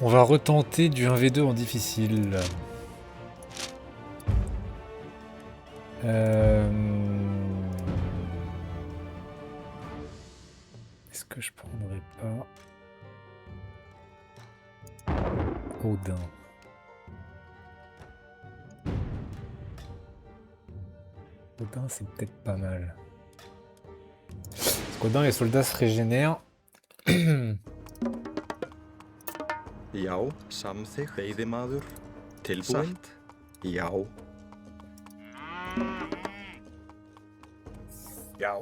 On va retenter du 1v2 en difficile. Est-ce que je prendrais pas Odin? Odin, c'est peut-être pas mal. Parce qu'Odin, les soldats se régénèrent. Já, samþykkt, veiðimaður, tilbúinn, já. Já.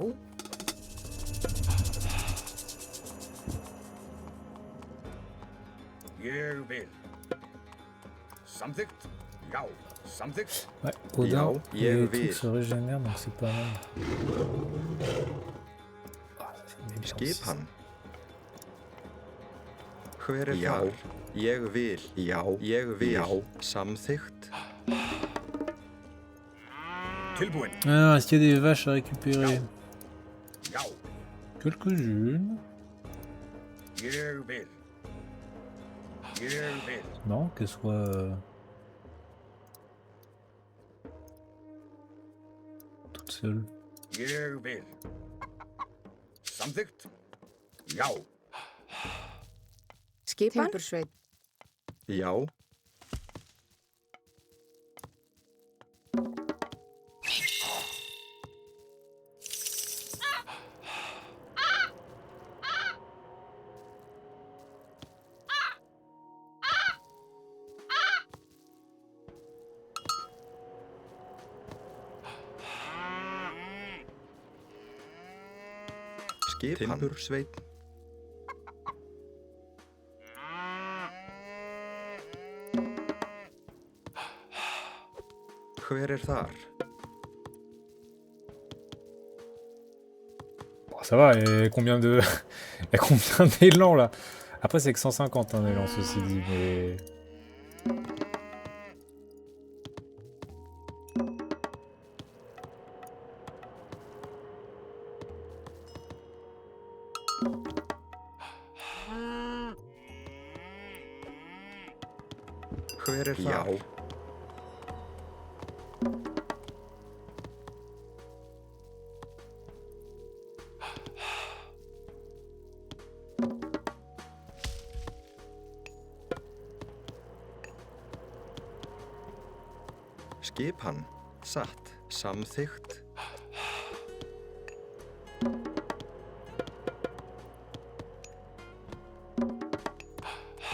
Ég vil. Samþykkt. Já. Samþykkt. Ouais, Odin, ég les vil. trucs se régénèrent, donc c'est pas mal. Ah, c'est une méchance. Skipan. Hver er þar? Ég vil, já, ég vil, já, samþykkt. Tilbúinn. Ah, est-ce qu'il y a des vaches à récupérer? Já. Quelques-unes. Ég vil. Ég vil. Non, qu'elles soient toutes seules. Ég vil. Samþykkt. Já. Skipan? Timbursveit. Já. Skipan. Timbursveit. Hver er þar? Bon, ça va, et combien de... Il y a combien d'élan là? Après c'est que 150 un élan ceci dit, mais... Hver er þar? Já. Skipan, satt, samþykkt.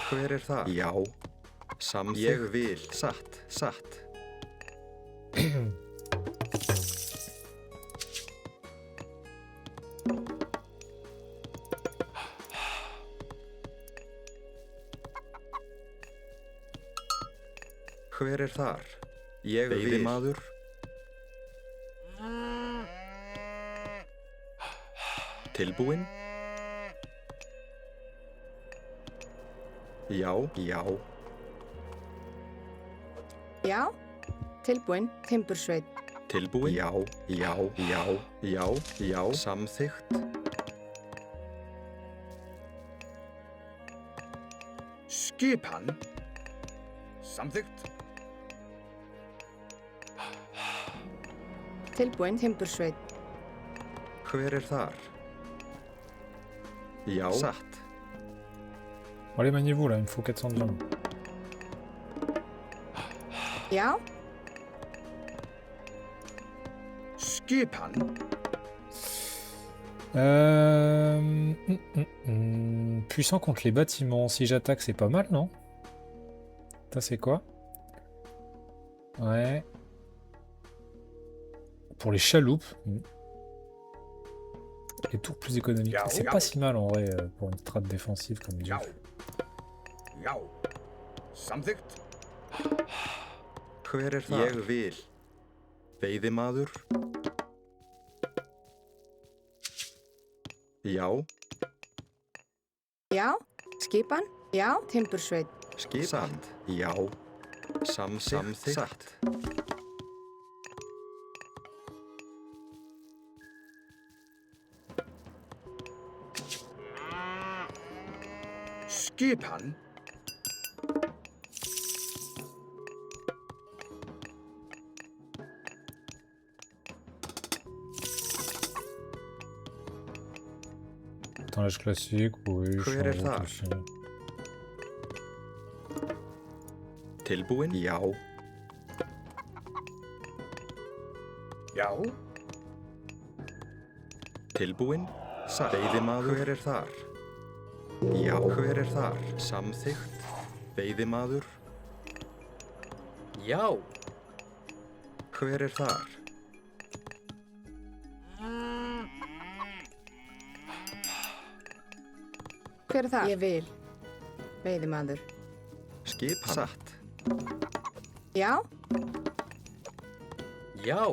Hver er það? Já, samþykkt. Ég vil, satt, satt. Hver er þar? Ég vil. Veiðimaður. Tilbúinn. Já, já. Já. Tilbúinn. Timbursveit. Tilbúinn. Já, já, já, já, já. Samþykkt. Skipan. Samþykkt. Tilbúinn. Timbursveit. Hver er þar? Já. Satt. Bon, allez, maniez-vous là, il me faut 400 de viande. Já. Skipan. Puissant contre les bâtiments. Si j'attaque, c'est pas mal, non? Ça, c'est quoi? Ouais. Pour les chaloupes. Les tours plus économiques. C'est pas si mal en vrai pour une strat défensive comme Dieu. Já. Já. Samþykkt. Hver er það? Ég vil. Veiðimaður. Já. Já. Skipan. Já. Timbursveit. Skipan. Já. Samþykkt. Satt. Skipan. personnage classique, oui, je Hver change þar? aussi. Tilbúin? Já. Já. Tilbúin? Satt. Veiðimaður? Hver þar? Já. Hver þar? Samþykkt? Veiðimaður? Já. Hver þar? Hver er það? Ég vil. Veiðimaður. Skipan? Satt. Já. Já.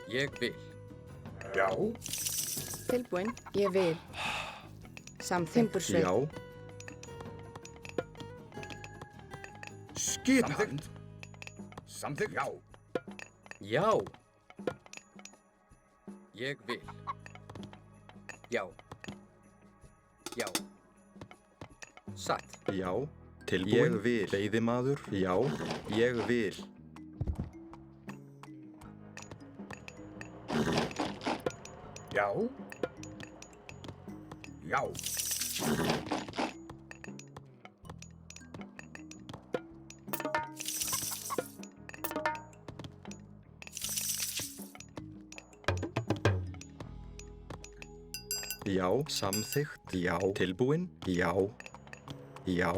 Ég vil. Já. Tilbúin. Ég vil. Timbursveit. Já. Skipan. Samþykkt. Já. Já. Ég vil. Já. Já. Satt. Já. Tilbúin? Ég vil. Veiðimaður? Já. Ég vil. Já. Já. Já. Samþykkt? Já. Tilbúin? Já. Já.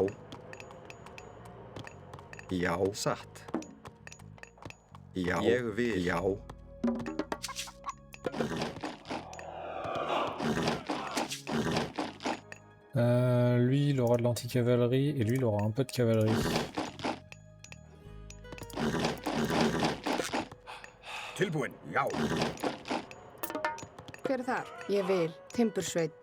Já. Satt. Já. Ég vil. Já. Lui, il aura de l'anti-cavalerie et lui, il aura un peu de cavalerie. Tilbúin. Já. Hver er það? Ég vil. Timbursveit.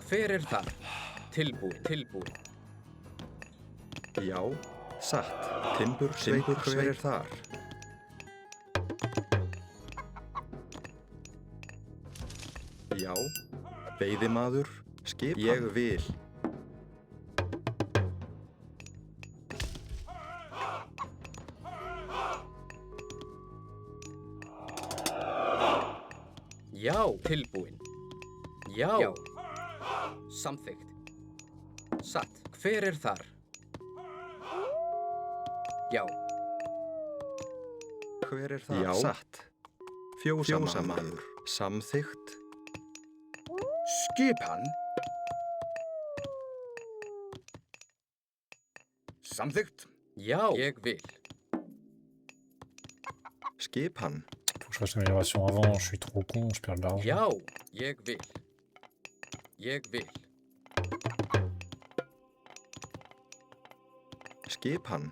Hver er þar? Tilbúin. Tilbúin. Já. Satt. Timbursveit? Hver þar? Já. Veiðimaður? Skipan? Ég vil. Já. Tilbúin. Já. Já. Samþykkt. Satt. Hver er þar? Já. Hver er það? Já. Satt. Fjósamaður. Samþykkt. Skipan. Samþykkt. Já. Ég vil. Skipan. Faut que je fasse l'amélioration avant, je suis trop con, je perds de l'argent. Já. Ég vil. Ég vil. Skipan.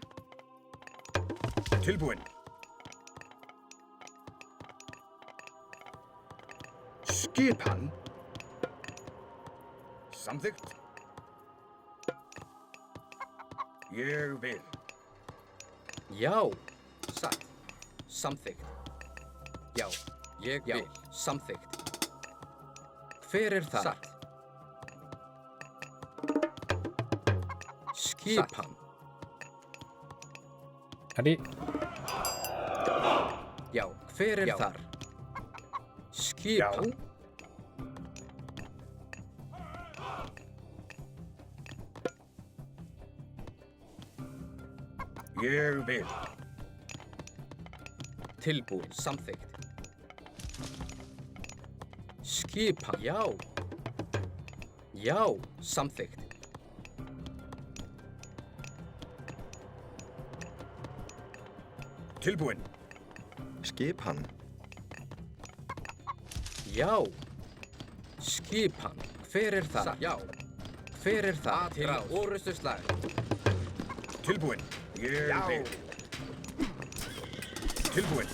Tilbúin. Skipan. Samþykkt. Ég vil. Já. Satt. Samþykkt. Já. Ég vil. Samþykkt. Hver er þar? Satt. Skipan. Allez, Já. Hver er þar? Skipan. Ég vil. Tilbúin. Samþykkt. Skipan. Já. Já. Samþykkt. Tilbúin. Skipan. Já. Skipan. Hver er þar? Já. Hver er þar? Til orustuslag. Tilbúin. Ég vil. Tilbúin.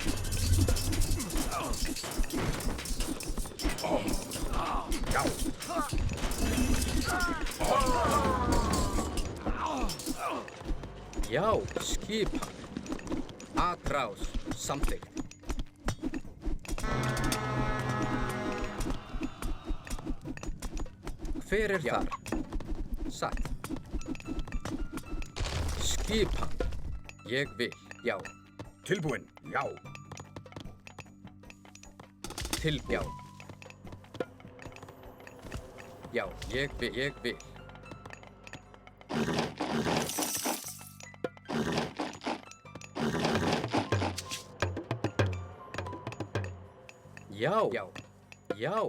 Já. Já. Skipan. Atrás. Samþykkt. Hver er þar? Satt. Skipan. Ég vil. Já. Tilbúin. Já. Já. Já, ég vil. Já. Já,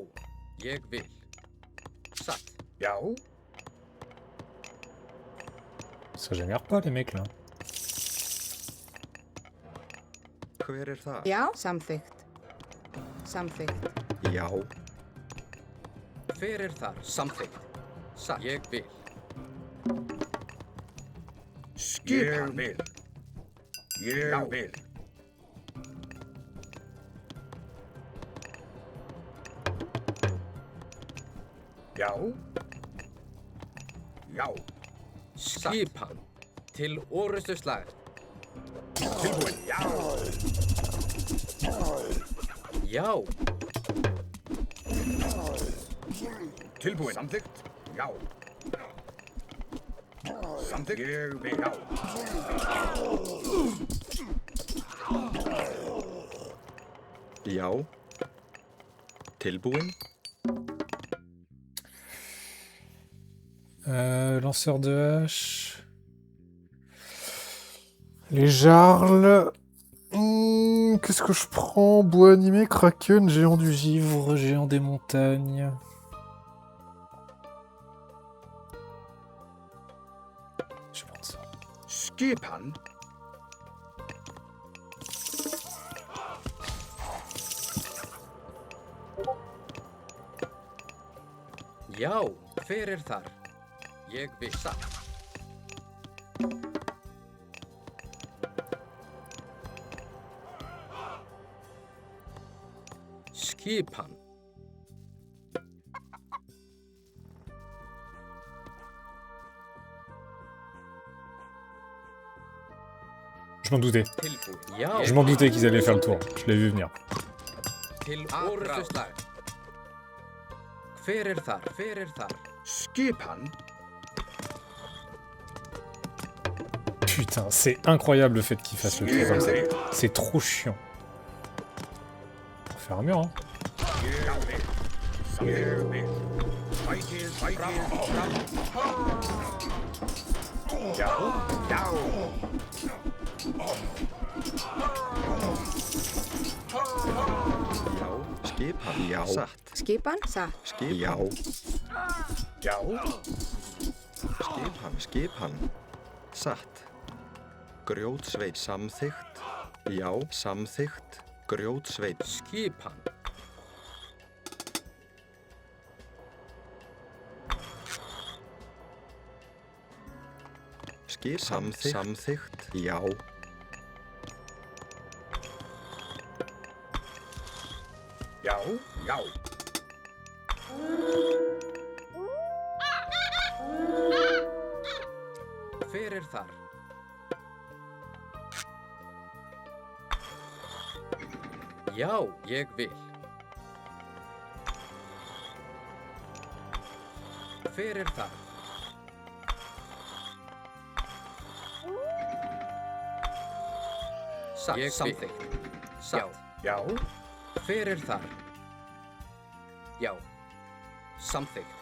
ég vil. Satt. Já. Ça génère pas les mecs là. Hver er það? Já, samþykkt. Samþykkt. Já. Hver er þar? Samþykkt. Satt. Ég vil. Ég vil. Ég vil. Já. Já. Skipan. Til orustuslag. Tilbúin. Já. Já. Tilbúin. Samþykkt. Já. Samþykkt. Ég vil. Já. Já. Tilbúin. Lanceur de hache. Les jarles. Qu'est-ce que je prends? Bois animé, kraken, géant du givre, géant des montagnes. Je prends ça. Skipan. Já. Hver er þar? Ég vil. Satt. Skipan. Je m'en doutais. Tilbúin. Já. Je m'en doutais qu'ils allaient faire le tour. Je l'ai vu venir. Til orustuslag. Hver er þar? Hver er þar? Skipan. Putain, c'est incroyable le fait qu'ils fassent le tour comme ça. C'est trop chiant. Faut faire un mur, hein. Ég vil. Ég vil. Fætið. Fram. Já. Já. Já. Skipan. Já. Satt. Skipan, satt. Já. Já. Skipan. Satt. Grjótsveit. Samþykkt. Já. Samþykkt. Grjótsveit. Skipan. Samþykkt. Já. Já. Já. Hver er þar? Já, ég vil. Hver er þar? Satt. Ég samþykkt. Satt. Já. Hver er þar? Já. Samþykkt.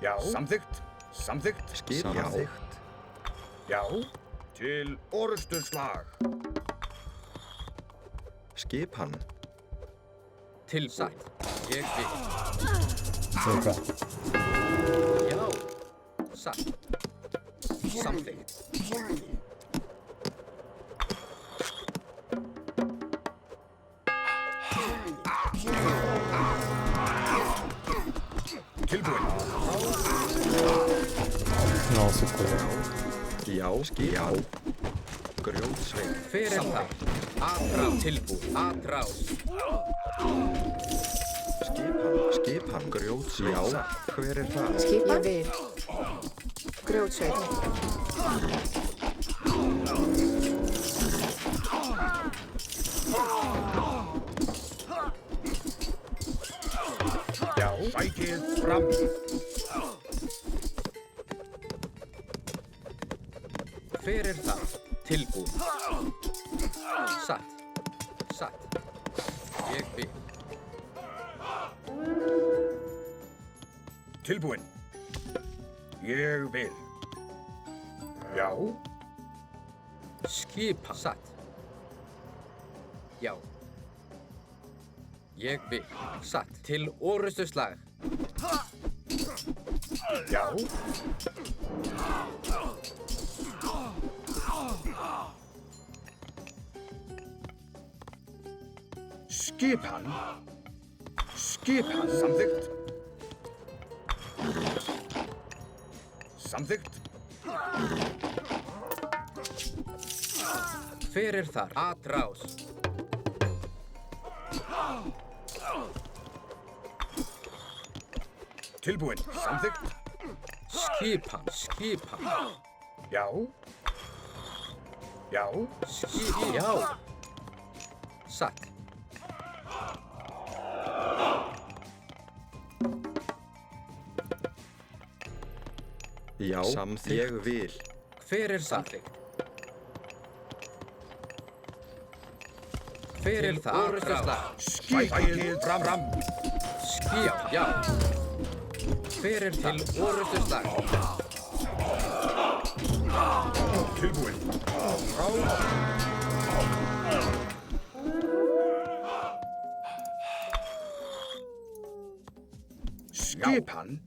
Já. Samþykkt. Samþykkt. Samþykkt. Já. Til orustuslag. Skipan. Til satt. Ég vil. C'est pas. Já. Satt. Samþykkt. Tilbúin. Non, c'est trop bien. Já. Já. Grjótsveit. Hver er þar? Atrás. Tilbúin. Atrás. Skipan. Grjótsveit. Já. Hver er það? Skipan. Ég vil. Grjótsveit. Já. Fætið. Fram. Hver það? Tilbúin. Satt. Satt. Ég vil. Tilbúin. Ég vil. Já. Skipan. Satt. Já. Ég vil. Satt. Til orustuslag. Já. Skipan. Skipan. Samþykkt. Samþykkt. Hver þar? Atrás. Tilbúin. Samþykkt. Skipan. Skipan. Já. Já. Já. Satt. Já, samþykkt. Ég vil. Hver samþykkt? Hver það? Orustuslag. Skipan. Fram. Skip. Já. Hver til orustuslag? Tilbúin. Skipan.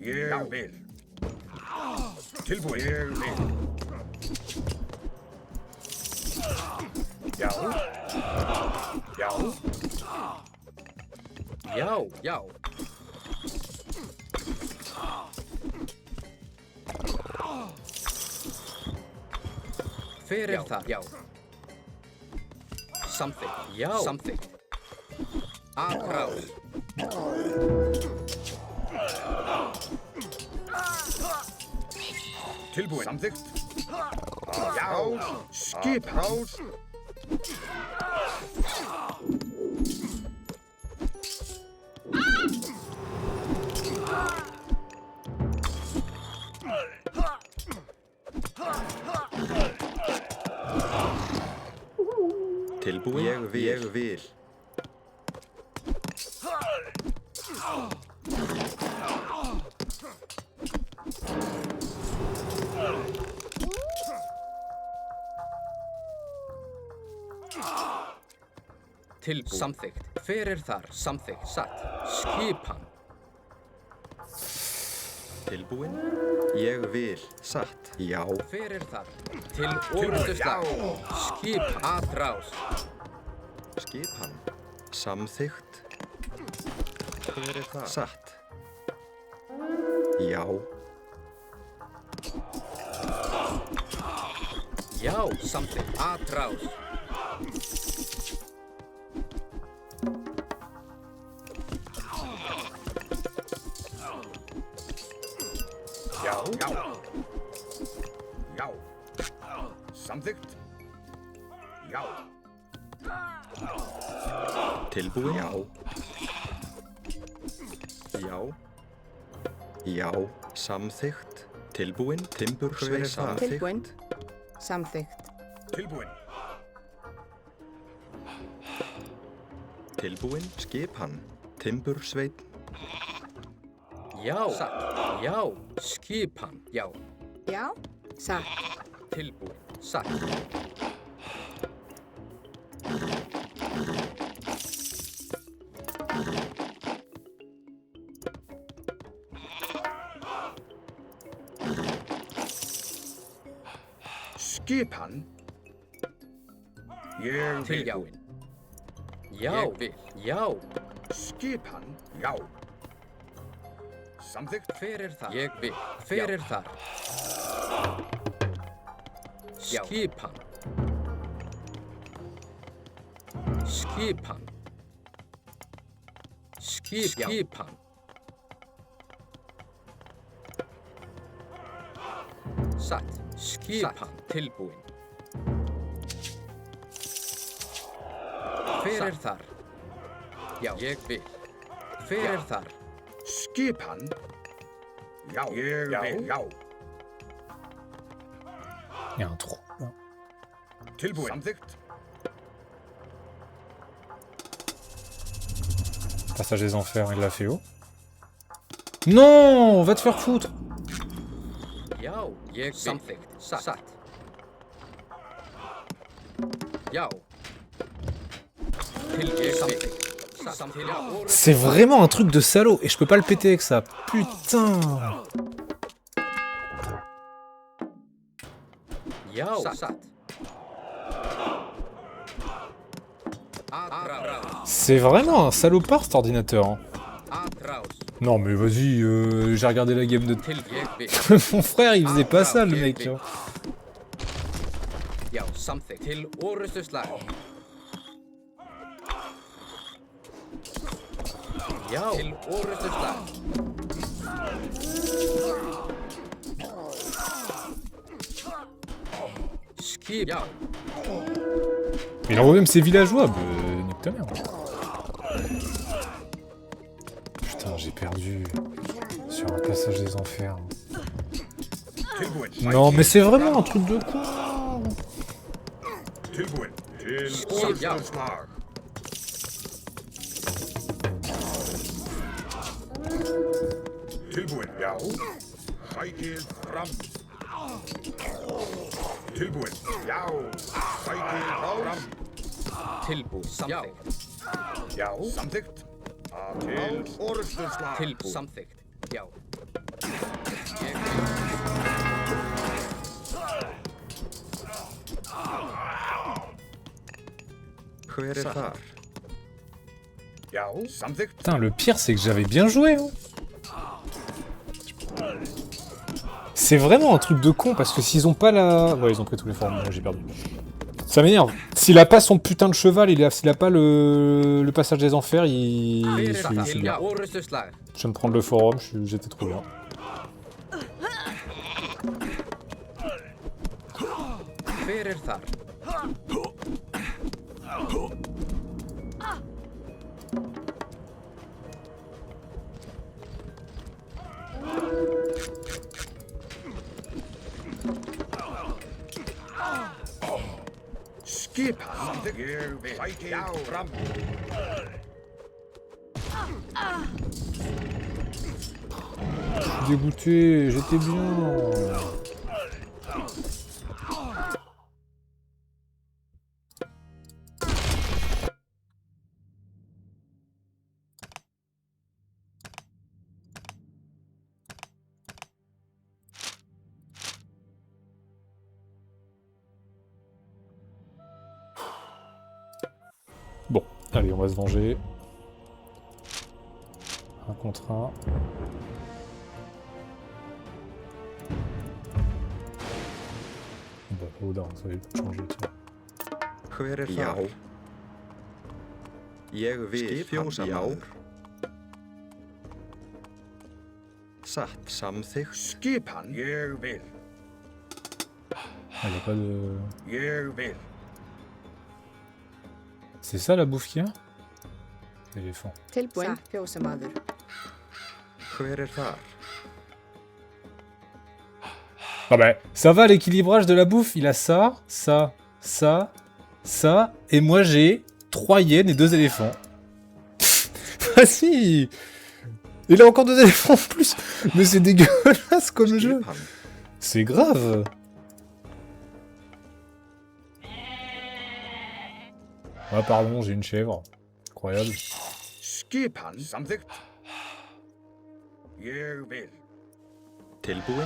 Ég vil. Tilbúin. Ég vil. Já. Já. Já. Já. Hver það? Já. Samþykkt. Já. Samþykkt. Atrás. Tilbúin. Samþykkt. Já. Skipan. Tilbúin. Ég vil. Ég vil. Tilbúin. Samþykkt. Hver þar? Samþykkt. Satt. Skipan. Tilbúin. Ég vil. Satt. Já. Hver þar? Til orustuslag. Skip. Atrás. Skipan. Samþykkt. Hver það? Satt. Já. Já. Samþykkt. Atrás. Já. Já. Já. Samþykkt. Já. Tilbúin. Já. Já. Já. Samþykkt. Tilbúin. Timbursveið. Tilbúin. Samþykkt. Samþykkt. Tilbúin. Tilbúin. Skipan. Timbursveið. Já. Satt. Já. Skipan. Já. Já. Satt. Tilbúin. Satt. Skipan. Ég vil. Tiljáin. Já. Ég vil. Já. Skipan. Já. Samþykkt. Hver það? Ég vil. Hver þar? Skipan. Skipan. Skipan. Satt. Skipan. Tilbúin. Hver þar? Já. Ég vil. Hver þar? Skipan. Já. Ég vil. Já. Il y a un trou. Là. Tilbúin. Samþykkt. Passage des enfers, il l'a fait haut. Non, va te faire foutre. Já, ég samþykkt. Satt. Já. Ég samþykkt. Til já, orrustu. C'est vraiment un truc de salaud et je peux pas le péter avec ça. Putain. Já, satt. Atrás. C'est vraiment un salopard cet ordinateur. Hein. Atrás. Non mais vas-y, j'ai regardé la game de... Til ég vil. Mon frère, il faisait pas ça le mec. Hein. Já, samþykkt. Til orrustu slag. Já. Til orrustu slag. Skip. Já. Il envoie même ses villageois. Nique ta mère. Putain, j'ai perdu sur un passage des enfers. Tilbúin. Non mais c'est vraiment un truc de con. Tilbúin. Til Skip. Já. orrustu slag. Tilbúin. Já. Sækið fram. Tilbúin. Já. Sækið fram. Tilbúið. Samþykkt. Já. Samþykkt. Til orrustu slag. Tilbúið. Samþykkt. Já. Ég Hver þar? Já. Samþykkt. Putain, le pire c'est que j'avais bien joué. Hein. C'est vraiment un truc de con parce que s'ils ont pas la... Ouais, ils ont pris tous les formes, j'ai perdu. Ça m'énerve. S'il a pas son putain de cheval, s'il a pas le passage des enfers, il... Hver c'est þar? Til bien. já, orrustu slag. Je viens de prendre le forum, j'étais trop bien. Hver þar? Skipan. Samþykkt. Ég vil. Sækið fram. Je suis dégoûté, j'étais bien. Bon, allez, on va se venger. Un contre un. Bah, Odin, ça va pas changer, tiens. Hver þar? Ég vil fjósamaður. Satt. Samþykkt. Skipan. Ég vil. Ah, y a pas de... Ég vil. C'est ça la bouffe qu'il y a? Éléphant. Tilbúin. Fjósamaður. Hver þar? Ah bah, ça va l'équilibrage de la bouffe, il a ça, ça, ça, ça, et moi j'ai 3 hyènes et 2 éléphants. Vas-y. Il a encore 2 éléphants en plus. Mais c'est dégueulasse comme jeu. Skipan. C'est grave. Ah pardon, j'ai une chèvre. Incroyable. Skipan. Samþykkt. Ég vil. Tilbúin.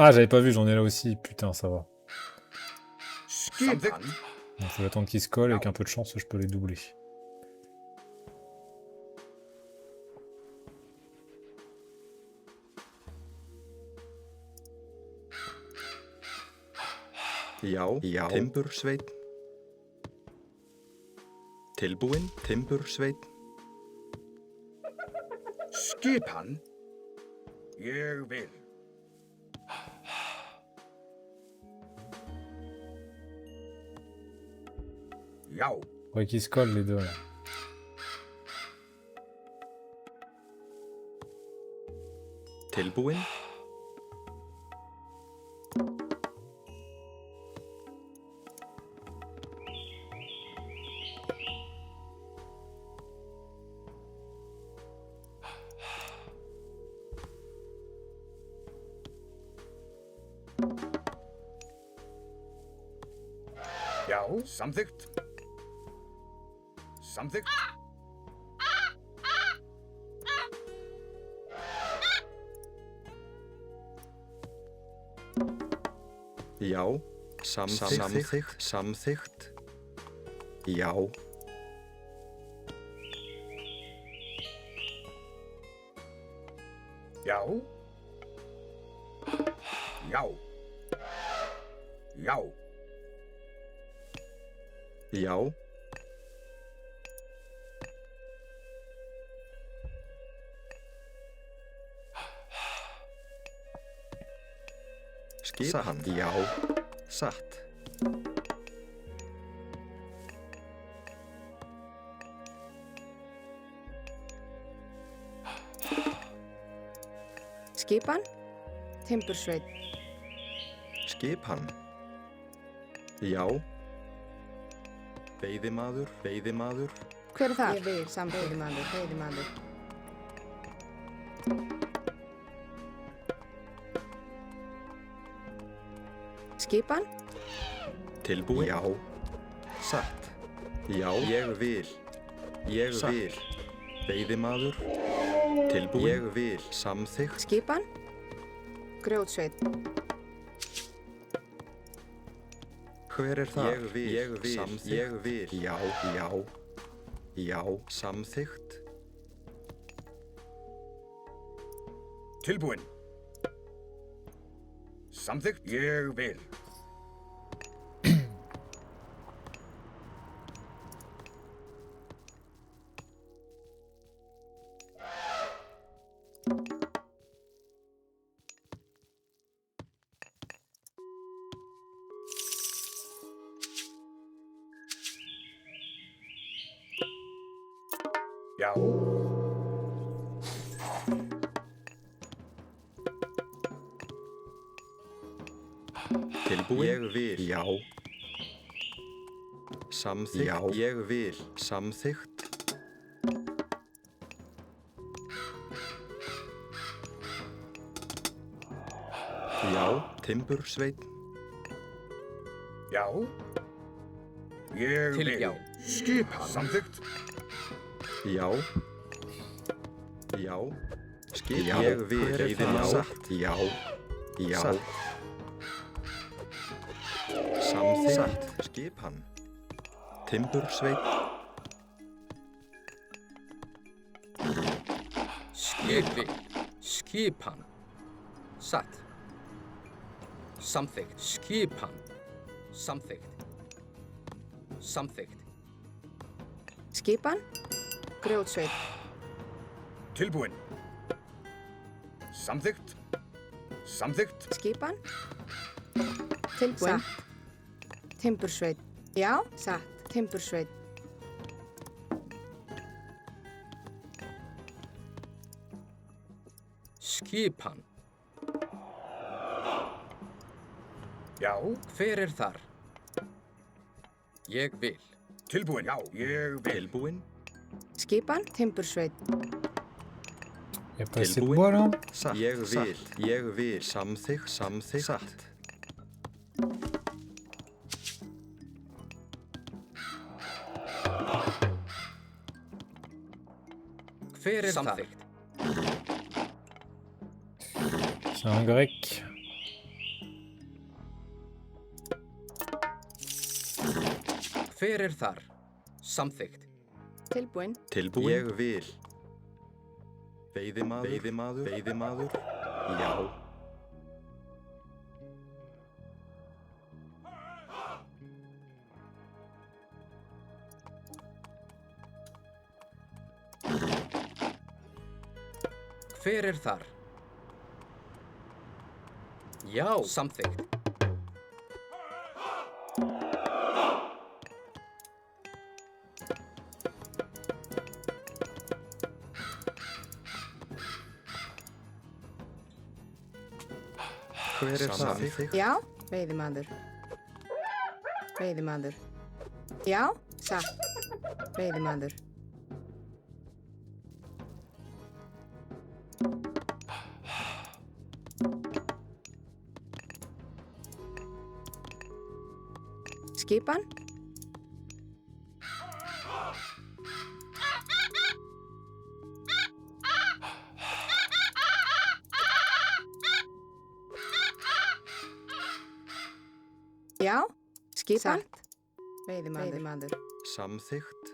Ah, j'avais pas vu, j'en ai là aussi. Putain, ça va. Skipan. Il faut attendre qu'ils se collent et avec un peu de chance, je peux les doubler. Já. Timbursveinn. Tilbúin. Timbursveinn. Skipan. Ég vil. Já. Ouais, qu'ils se collent les deux là. Tilbúin. Já. Samþykkt. Samþykkt. Já. Samþykkt. Samþykkt. Já. Já. Já. Já. Já. Skipan. Já. Satt. Skipan. Timbursveit. Skipan. Já. Veiðimaður. Veiðimaður. Hver er það? Ég vil. Veiðimaður. Veiðimaður. Skipan. Tilbúin. Já. Satt. Já. Ég vil. Ég vil. Veiðimaður. Tilbúin. Ég vil. Samþykkt. Skipan. Grjótsveit. Hver er það? Ég vil. Ég vil. Samþykkt. Ég vil. Já. Já. Já. Samþykkt. Tilbúin. Samþykkt. Ég vil. Já. Tilbúin. Ég vil. Já. Samþykkt. Já. Ég vil. Samþykkt. Já. Timbursveinn. Já. Ég Til vil. já. Skipan. Samþykkt. Já. Já. Skipan. Ég vil. Veiðimaður. Já. Já. Samþykkt. Skipan. Timbursveinn. Skipi. Skipan. Satt. Samþykkt. Skipan. Samþykkt. Samþykkt. Skipan. Grjótsveit. Tilbúin. Samþykkt. Samþykkt. Skipan. Tilbúin. Satt. Timbursveit. Já. Satt. Timbursveit. Skipan. Já. Hver er þar? Ég vil. Tilbúin. Já. Ég vil. Tilbúin. Skipan. Timbursveit. Y a pas assez de Tilbúin. bois là? Satt. Ég vil. Ég vil. Samþykkt. Samþykkt. Satt. Hver er þar? C'est un grec. Hver er þar? Samþykkt. Tilbúin. Tilbúin. Ég vil. Veiðimaður. Veiðimaður. Veiðimaður. Já. Hver er þar? Já. Samþykkt. Hver er það? Já, veiðimaður. Veiðimaður. Já, satt. Veiðimaður. Skipan. Já, skipan. Satt. Veiðimaður. Samþykkt.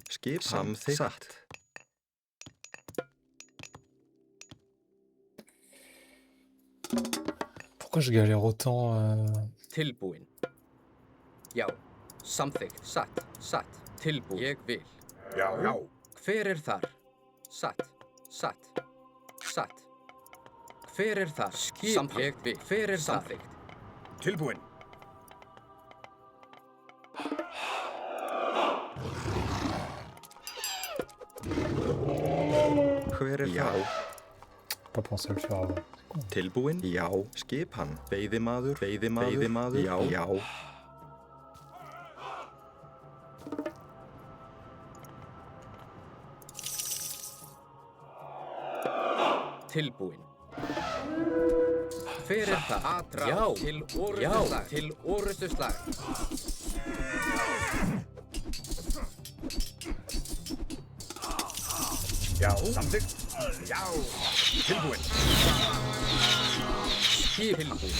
Skipan. Samþykkt. Satt. Pourquoi je galère autant Tilbúin. Já. Samþykkt. Satt. Tilbúin. Ég vil. Já. Hver er þar? Satt. Hver er þar? Skipan. Ég vil. Hver er samþykkt? Tilbúin. Hver er það? Pas pensé à le faire avant. Tilbúin? Já. Skipan. Veiðimaður. Já. Tilbúin. Hver er það? Atrás. Til orustuslag. Já. Samþykkt. Já. Tilbúin. Tilbúin.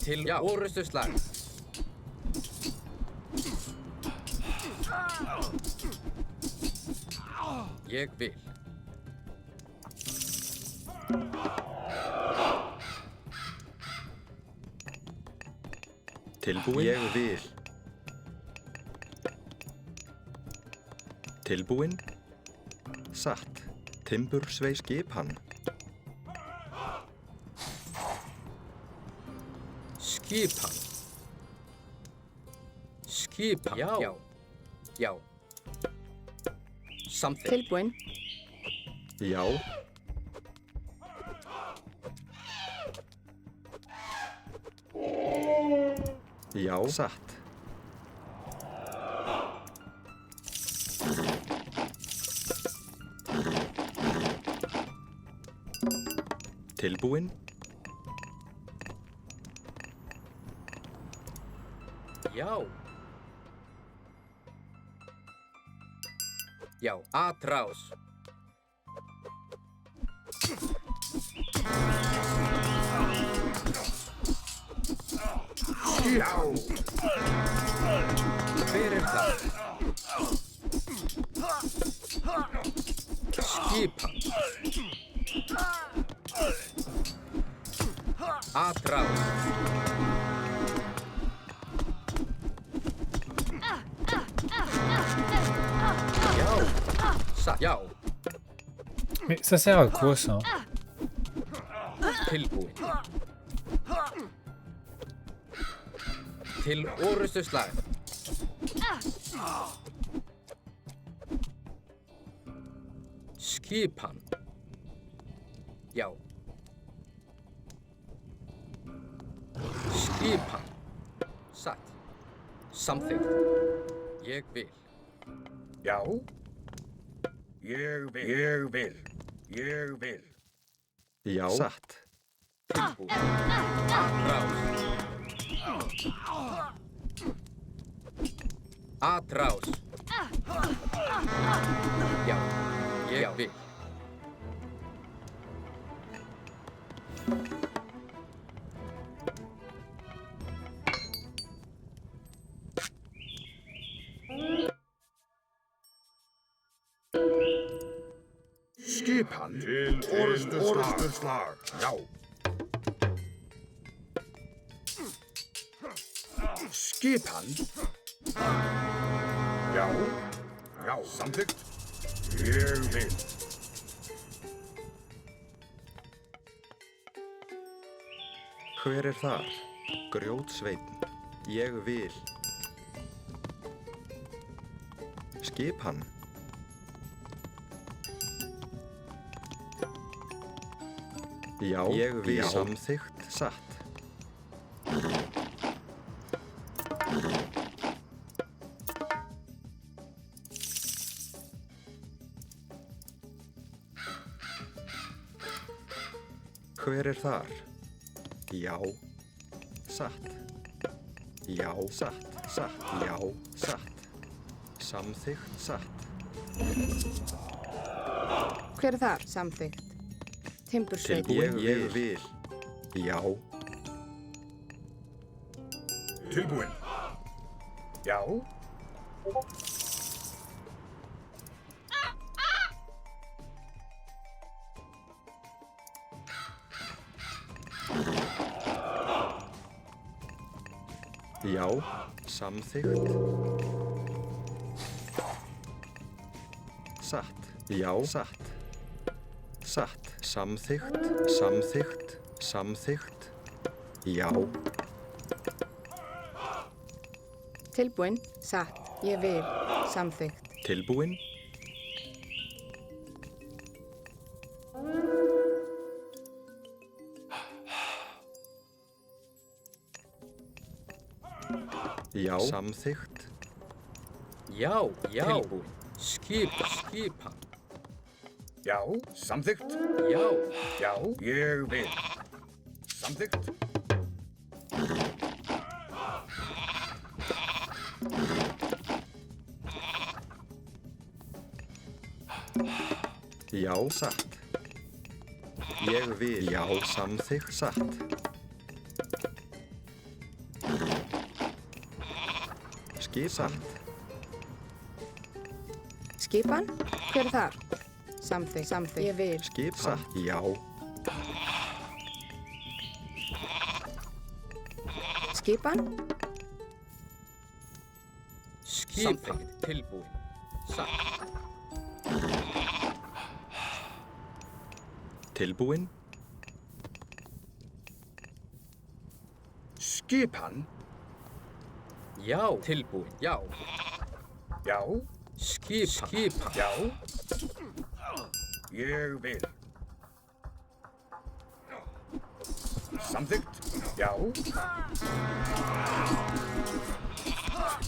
Til orustuslag. Ég vil. Tilbúin? Ég vil. Tilbúin? Satt. Timbur svei skipan. Skipan. Já. Samþykkt. Tilbúin. Já. Já. Satt. Tilbúin? Já. Atrás. Já. Hver er það? Skipan. Atrás. Já. Mais ça sert à quoi ça? Tilbúin. Til orustuslag. Skipan. Já. Skipan. Satt. Samþykkt. Ég vil. Já. Ég vil. Já. Satt. Tilbúin. Atrás. Já. Ég vil. Skipan. Til orustuslag. Já. Skipan. Já. Samþykkt. Ég vil. Hver er þar? Grjótsveinn. Ég vil. Skipan. Já, ég vil. Samþykkt, satt. Hver er þar? Já, satt. Já, satt, satt. Já, satt. Samþykkt, satt. Hver er þar? Samþykkt. Timbursveit. Ég vil. Já. Tilbúin. Já. Já, samþykkt. Satt. Já, satt. Satt. Samþykkt, samþykkt, samþykkt. Já. Tilbúin. Satt. Ég vil. Samþykkt. Tilbúin. Já, samþykkt. Já, tilbúin. Skipan. Já, samþykkt. Já, Já, ég vil. Samþykkt. Já, satt. Ég vil. Já, samþykkt, satt. Satt. Skipan. Hver er þar? Samþykkt. Samþykkt. Ég vil. Satt. Já. Skipan. tilbúin. Satt. Tilbúin. Skipan. Já, tilbúin. Já. Já. Skipan. Já. Ég vil. Samþykkt. Já.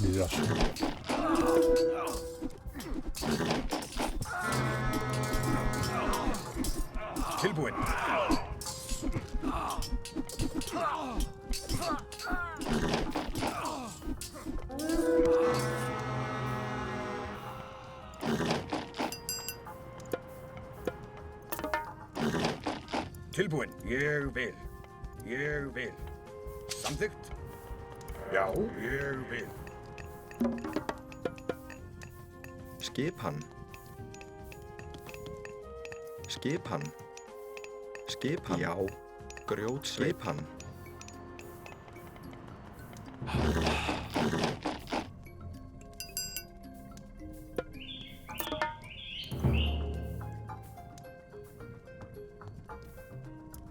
Bizarre. Tilbúin. Tilbúin. Ég vil. Ég vil. Samþykkt. Já, ég vil. Skipan. Skipan. Skipan. Já. Grjótskipan.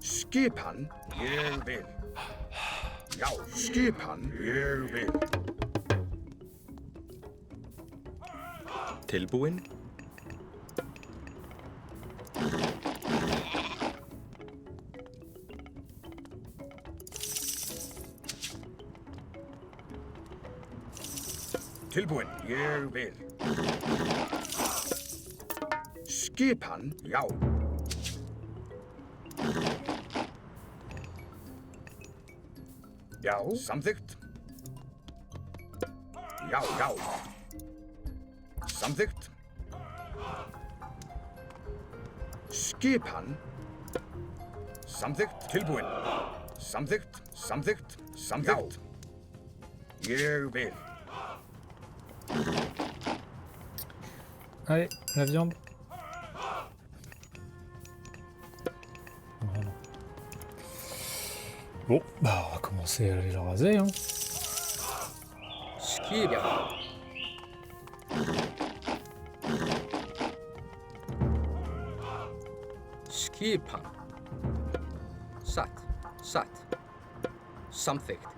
Skipan. Ég vil. Já, skipan. Ég vil. Tilbúin. Tilbúin. Ég vil. Skipan. Já. Já. Samþykkt. Já, já. Samþykkt. Skipan. Samþykkt. Tilbúin. Samþykkt. Samþykkt. Samþykkt. Ég vil. Allez, la viande. Voilà. Bon, bah on va commencer à aller le raser. Hein. Skipan. Skipan. Satt. Samþykkt.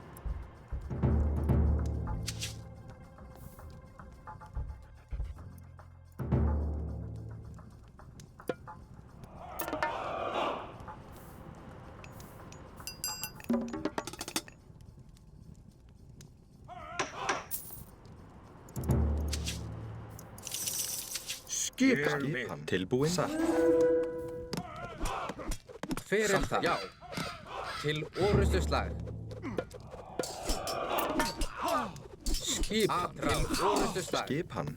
Skipan. Skipan. Tilbúin. Satt. Hver er það? Já. Til orustuslag. Skipan. Til orustuslag. Skipan.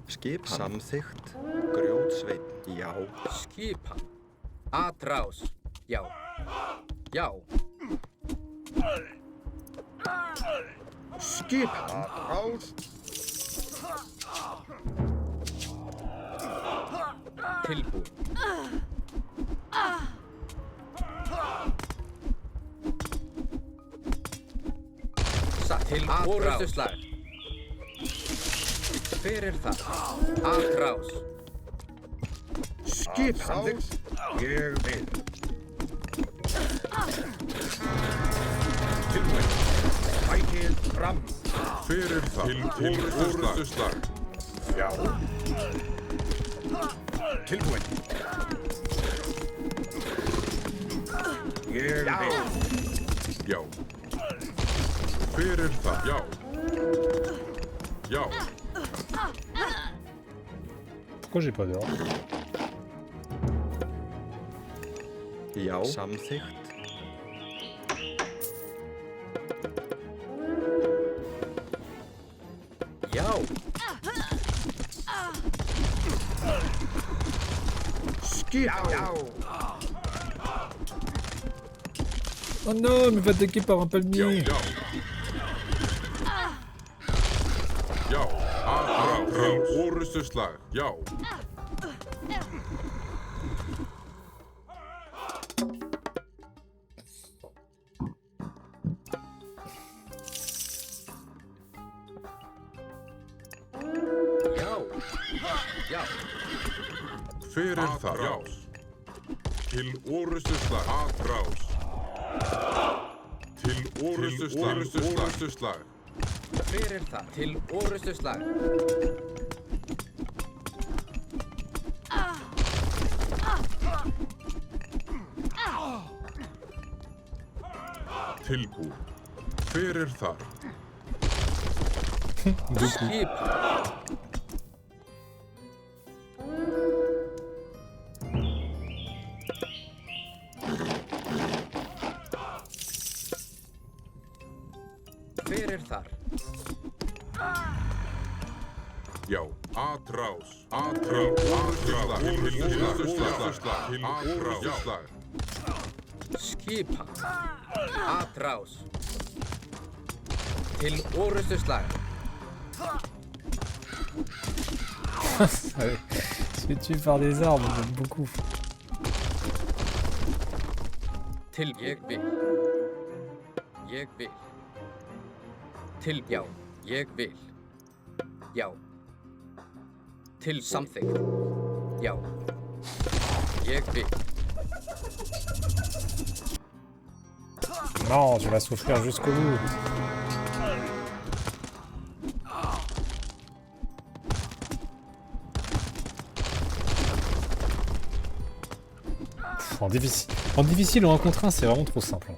Skipan. Samþykkt. Grjótsveinn. Já. Skipan. Atrás. Já. Já. Skipan. Rás. Tilbúin. Satt. Til orustuslag. Hver er það? Atrás. Skipan. Samþykkt. Ég vil. Tilbúin. Sækið fram. Fyrir það til orustuslag. Já. Tilbúin. Ég vil. Já. Fyrir það. Já. Já. Pourquoi j'ai pas d'or? Já. Samþykkt. Já. Skipan. Já. Oh non, il me fait attaquer par un Já. palmier. Já. Já. Atrás. Til orustuslag. Já. Já. Já. Fyrir það. Já. Til orustuslag. Atrás. Til orustuslag. Orustuslag. Hver er það? Til orustuslag. Tilbúin. Fyrir það. Skipan. Hver er þar? Já. Atrás. Atrás. Orustuslag. Til orustuslag. Til orustuslag. Skipan. Atrás. Til orustuslag. Je suis tué par des arbres, j'aime beaucoup. Til ég vil. Ég vil. Til já. Ég vil. Já. Til samþykkt. Já. Ég vil. Non, tu vas souffrir jusqu'au bout. Pff, en difficile ou en contre 1, c'est vraiment trop simple.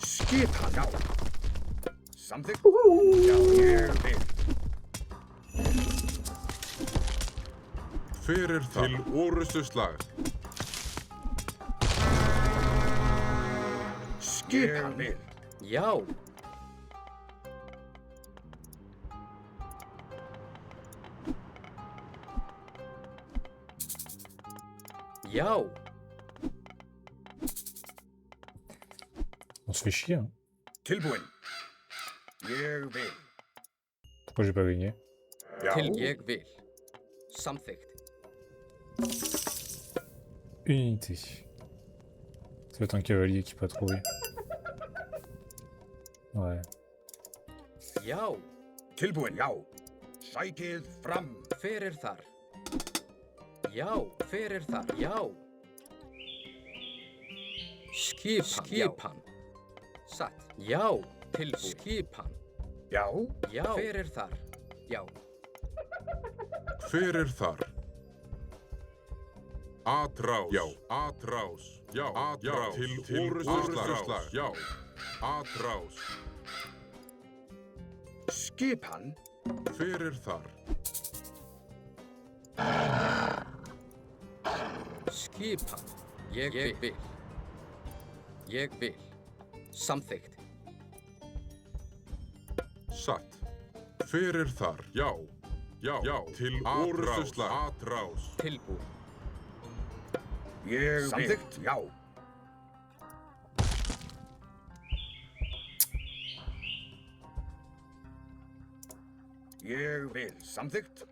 Skipan. Já. Samþykkt. Já. Ég vil. Fyrir það. Til orustuslag. Skipan. Ég vil. Já. Já. On se fait chier, hein. Tilbúin. Ég vil. Pourquoi j'ai pas gagné? Já. Til ég vil. Samþykkt. Unité. Ça va être un cavalier qui peut trouver. Ouais. Já. Tilbúin. Já. Sækið fram. Hver er þar? Já. Hver er þar? Já. Skipan. Satt. Já. Til skipan. Já. Já. Hver er þar? Já. Fyrir þar. Atrás. Já. Atrás. Já. Atrás. Til orrustuslag. Já. Atrás. Skipan. Hver er þar? Skipan. Ég vil. Ég vil. Samþykkt. Satt. Hver er þar? Já. Já. Já. Til orrustuslag. Atrás. Tilbúin. Ég Samþykkt. Já. Ég vil. Samþykkt.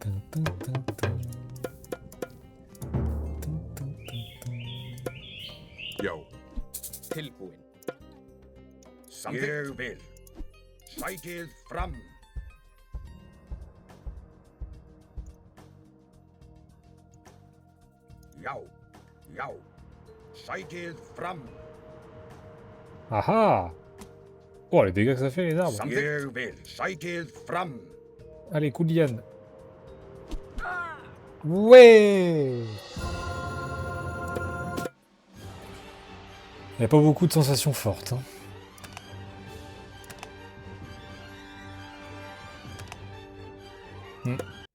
Dun, dun, dun, dun. Já. Tilbúin. Samþykkt. Ég vil. Sækið fram. Já. Já. Sækið fram. Ah. Oh, les dégâts que ça fait, les arbres. Ég vil. Sækið fram. Allez, coup de liane. Ouais. Il n'y a pas beaucoup de sensations fortes. Hein. Hmm.